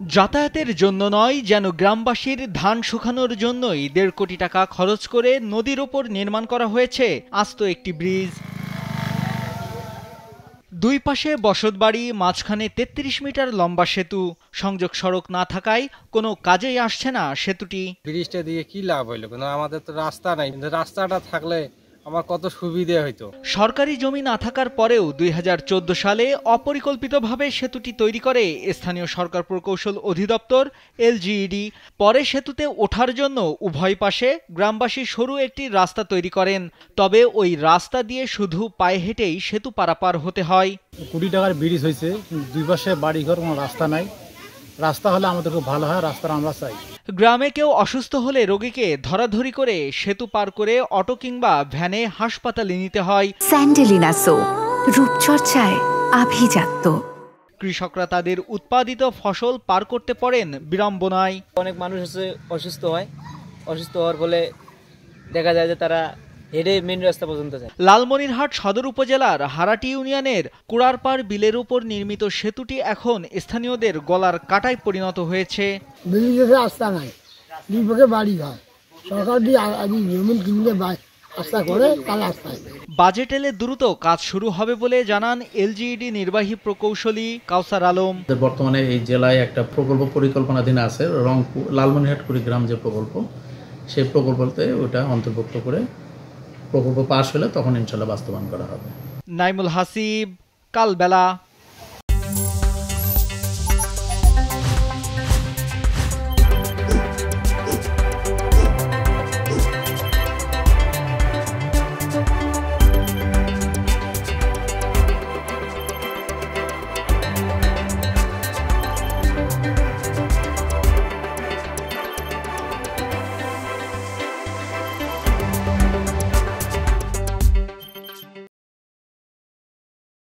যাতায়াতের জন্য নয়, যেন গ্রামবাসীর ধান শুকানোর জন্যই ১.৫ কোটি টাকা খরচ করে নদীর ওপর নির্মাণ করা হয়েছে আস্ত একটি ব্রিজ। দুই পাশে বসতবাড়ি, মাঝখানে ৩৩ মিটার লম্বা সেতু। সংযোগ সড়ক না থাকায় কোনো কাজেই আসছে না সেতুটি। ব্রিজটা দিয়ে কি লাভ হইলো? কিন্তু আমাদের তো রাস্তা নাই, রাস্তাটা থাকলে আমার কত সুবিধা হইতো। সরকারি জমি না থাকার পরেও ২০১৪ সালে অপরিকল্পিতভাবে সেতুটি তৈরি করে স্থানীয় সরকার প্রকৌশল অধিদপ্তর এলজিইডি। পরে সেতুতে ওঠার জন্য উভয় পাশে গ্রামবাসী সরু একটি রাস্তা তৈরি করেন। তবে ওই রাস্তা দিয়ে শুধু পায়ে হেঁটেই সেতু পারাপার হতে হয়। কোটি টাকার ব্রিজ হয়েছে, দুই পাশে বাড়িঘর, কোনো রাস্তা নাই। রাস্তা হলে আমাদের খুব ভালো হয়, রাস্তা আমরা চাই। গ্রামে কেউ অসুস্থ হলে রোগীকে ধরাধরি করে সেতু পার করে অটো কিংবা ভ্যানে হাসপাতালে নিতে হয়। স্যান্ডেলিনা সো, রূপচর্চায় আভিজাত্য। কৃষকরা তাদের উৎপাদিত ফসল পার করতে পারেন বিড়ম্বনায়। অনেক মানুষ অসুস্থ হয়, অসুস্থ হওয়ার ফলে দেখা যায় যে তারা হেঁটে মেন রাস্তা পর্যন্ত যায়। লালমনিরহাট সদর উপজেলার হারাটি ইউনিয়নের কুড়ারপাড় বিলের উপর নির্মিত সেতুটি এখন স্থানীয়দের গলার কাটায় পরিণত হয়েছে। রাস্তা নাই, দুই বাড়ি ঘর, সরকার দিয়ে জমি কিনলে রাস্তা করে তার রাস্তায়। বাজেট এলে দ্রুত কাজ শুরু হবে বলে জানান এলজিইডি নির্বাহী প্রকৌশলী কাউসার আলম। বর্তমানে এই জেলায় একটা প্রকল্প পরিকল্পনাধীন আছে, রংপুর লালমনিরহাট কুড়িগ্রাম যে প্রকল্প, সেই প্রকল্পতে ওটা অন্তর্ভুক্ত করে প্রকল্প পাশ হলে তখন ইনশাল্লাহ বাস্তবায়ন করা হবে। নাইমুল হাসিব, কালবেলা।